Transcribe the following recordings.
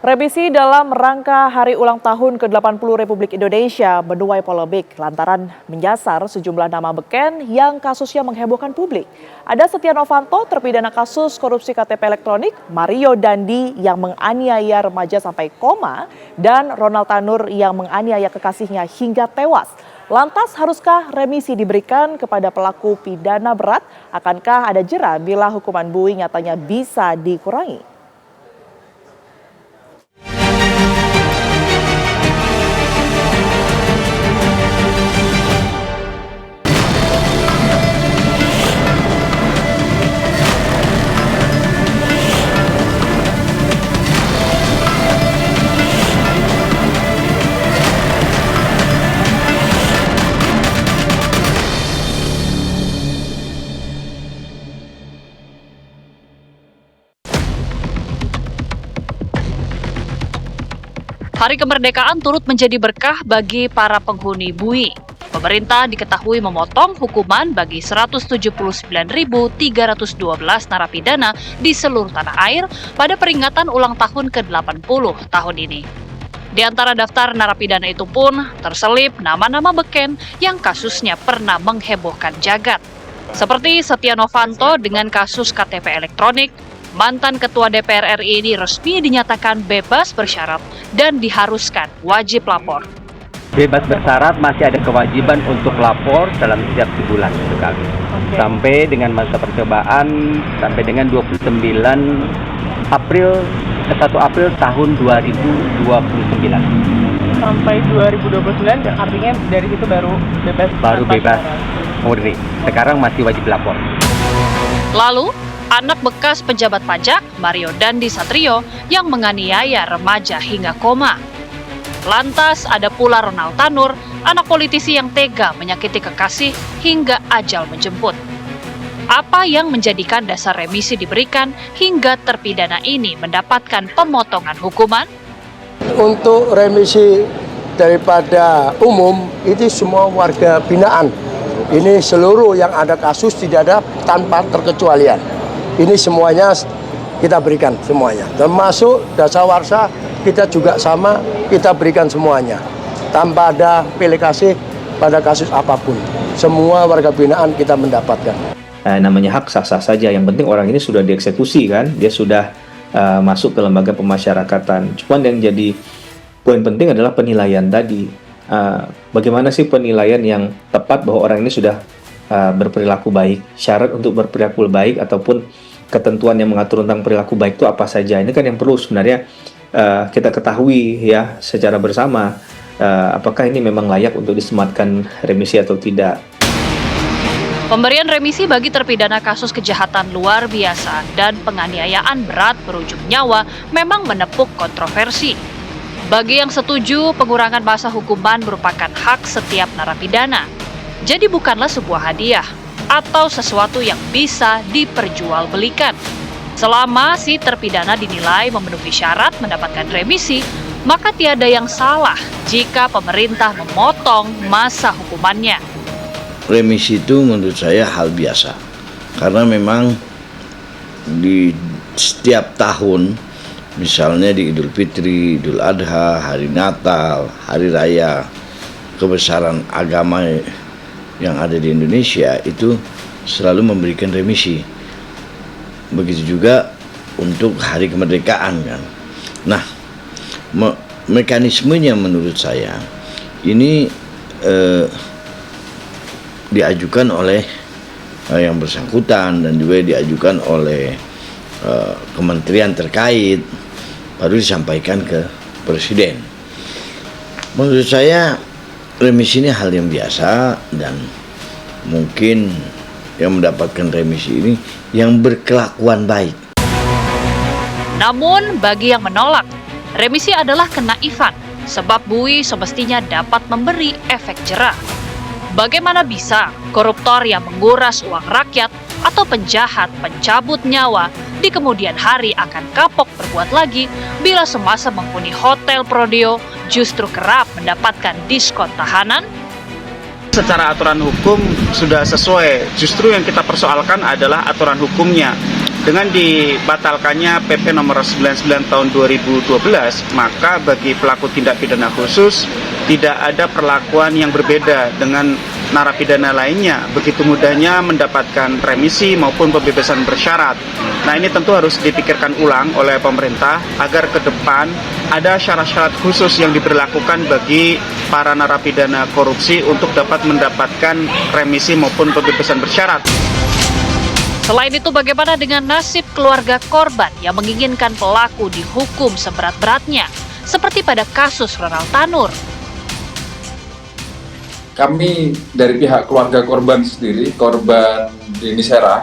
Revisi dalam rangka hari ulang tahun ke-80 Republik Indonesia menuai polemik lantaran menyasar sejumlah nama beken yang kasusnya menghebohkan publik. Ada Setia Novanto, terpidana kasus korupsi KTP elektronik, Mario Dandi yang menganiaya remaja sampai koma, dan Ronald Tanur yang menganiaya kekasihnya hingga tewas. Lantas haruskah remisi diberikan kepada pelaku pidana berat? Akankah ada jera bila hukuman bui nyatanya bisa dikurangi? Hari kemerdekaan turut menjadi berkah bagi para penghuni bui. Pemerintah diketahui memotong hukuman bagi 179.312 narapidana di seluruh tanah air pada peringatan ulang tahun ke-80 tahun ini. Di antara daftar narapidana itu pun terselip nama-nama beken yang kasusnya pernah menghebohkan jagat. Seperti Setia Novanto dengan kasus KTP elektronik, mantan Ketua DPR RI ini resmi dinyatakan bebas bersyarat dan diharuskan wajib lapor. Bebas bersyarat masih ada kewajiban untuk lapor dalam setiap sebulan sekali. Sampai dengan masa percobaan sampai dengan 1 April tahun 2029. Sampai 2029 artinya dari situ baru bebas. Baru bebas murni. Sekarang masih wajib lapor. Lalu anak bekas pejabat pajak Mario Dandi Satrio yang menganiaya remaja hingga koma. Lantas ada pula Ronald Tanur, anak politisi yang tega menyakiti kekasih hingga ajal menjemput. Apa yang menjadikan dasar remisi diberikan hingga terpidana ini mendapatkan pemotongan hukuman? Untuk remisi daripada umum itu semua warga binaan. Ini seluruh yang ada kasus tidak ada tanpa terkecualian. Ini semuanya kita berikan semuanya, termasuk dasawarsa kita juga sama, kita berikan semuanya. Tanpa ada pilih kasih pada kasus apapun. Semua warga binaan kita mendapatkan. Namanya hak sah-sah saja, yang penting orang ini sudah dieksekusi kan, dia sudah masuk ke lembaga pemasyarakatan. Cuman yang jadi poin penting adalah penilaian tadi. Bagaimana sih penilaian yang tepat bahwa orang ini sudah berperilaku baik? Syarat untuk berperilaku baik ataupun ketentuan yang mengatur tentang perilaku baik itu apa saja? Ini kan yang perlu sebenarnya kita ketahui ya secara bersama, apakah ini memang layak untuk disematkan remisi atau tidak. Pemberian remisi bagi terpidana kasus kejahatan luar biasa dan penganiayaan berat berujung nyawa memang menepuk kontroversi. Bagi yang setuju, pengurangan masa hukuman merupakan hak setiap narapidana. Jadi bukanlah sebuah hadiah atau sesuatu yang bisa diperjualbelikan. Selama si terpidana dinilai memenuhi syarat mendapatkan remisi, maka tiada yang salah jika pemerintah memotong masa hukumannya. Remisi itu menurut saya hal biasa, karena memang di setiap tahun, misalnya di Idul Fitri, Idul Adha, Hari Natal, Hari Raya, kebesaran agama yang ada di Indonesia itu selalu memberikan remisi. Begitu juga untuk hari kemerdekaan kan. Nah, mekanismenya menurut saya ini diajukan oleh yang bersangkutan dan juga diajukan oleh kementerian terkait, baru disampaikan ke presiden. Menurut saya remisi ini hal yang biasa, dan mungkin yang mendapatkan remisi ini yang berkelakuan baik. Namun bagi yang menolak, remisi adalah kenaifan, sebab bui semestinya dapat memberi efek jera. Bagaimana bisa koruptor yang menguras uang rakyat atau penjahat pencabut nyawa di kemudian hari akan kapok berbuat lagi bila semasa menghuni Hotel Prodeo justru kerap mendapatkan diskon tahanan? Secara aturan hukum sudah sesuai, justru yang kita persoalkan adalah aturan hukumnya. Dengan dibatalkannya PP nomor 99 tahun 2012, maka bagi pelaku tindak pidana khusus tidak ada perlakuan yang berbeda dengan narapidana lainnya, begitu mudahnya mendapatkan remisi maupun pembebasan bersyarat. Nah, ini tentu harus dipikirkan ulang oleh pemerintah agar ke depan ada syarat-syarat khusus yang diberlakukan bagi para narapidana korupsi untuk dapat mendapatkan remisi maupun pembebasan bersyarat. Selain itu, bagaimana dengan nasib keluarga korban yang menginginkan pelaku dihukum seberat-beratnya, seperti pada kasus Ronald Tanur? Kami dari pihak keluarga korban sendiri, korban Deni Sera,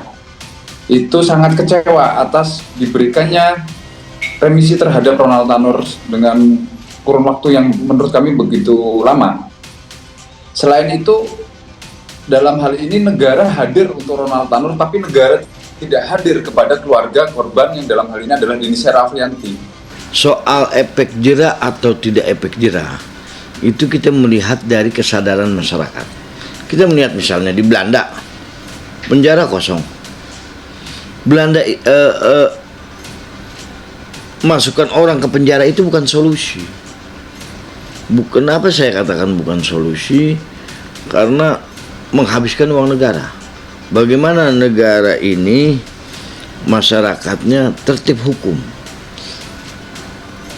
itu sangat kecewa atas diberikannya remisi terhadap Ronald Tanur dengan kurun waktu yang menurut kami begitu lama. Selain itu, dalam hal ini negara hadir untuk Ronald Tanur, tapi negara tidak hadir kepada keluarga korban yang dalam hal ini adalah Deni Sera Afrianti. Soal efek jera atau tidak efek jera, itu kita melihat dari kesadaran masyarakat. Kita melihat misalnya di Belanda, penjara kosong. Belanda masukkan orang ke penjara itu bukan solusi. Kenapa saya katakan bukan solusi? Karena menghabiskan uang negara. Bagaimana negara ini masyarakatnya tertib hukum?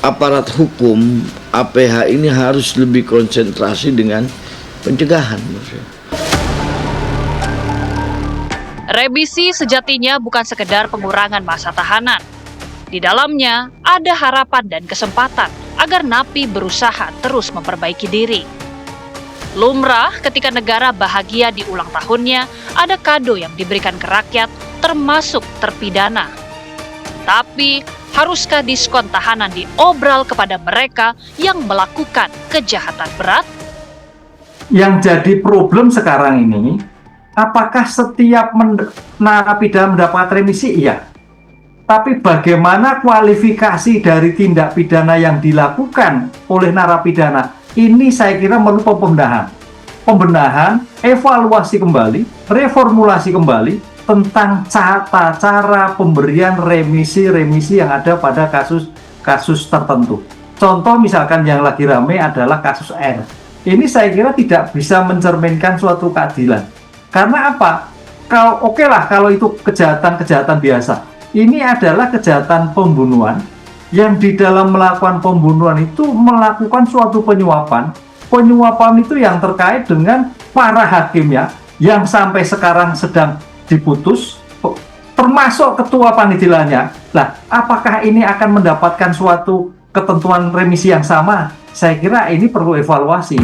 Aparat hukum APH ini harus lebih konsentrasi dengan pencegahan. Revisi sejatinya bukan sekedar pengurangan masa tahanan. Di dalamnya ada harapan dan kesempatan agar napi berusaha terus memperbaiki diri. Lumrah ketika negara bahagia di ulang tahunnya, ada kado yang diberikan ke rakyat, termasuk terpidana. Tapi, haruskah diskon tahanan diobral kepada mereka yang melakukan kejahatan berat? Yang jadi problem sekarang ini, apakah setiap narapidana mendapat remisi? Iya. Tapi bagaimana kualifikasi dari tindak pidana yang dilakukan oleh narapidana? Ini saya kira perlu pembenahan, evaluasi kembali, reformulasi kembali tentang tata cara pemberian remisi-remisi yang ada pada kasus tertentu. Contoh misalkan yang lagi ramai adalah kasus R. Ini saya kira tidak bisa mencerminkan suatu keadilan. Karena apa? Kalau itu kejahatan biasa. Ini adalah kejahatan pembunuhan yang di dalam melakukan pembunuhan itu melakukan suatu penyuapan. Penyuapan itu yang terkait dengan para hakim ya, yang sampai sekarang sedang diputus, termasuk ketua panitilannya. Nah, apakah ini akan mendapatkan suatu ketentuan remisi yang sama? Saya kira ini perlu evaluasi.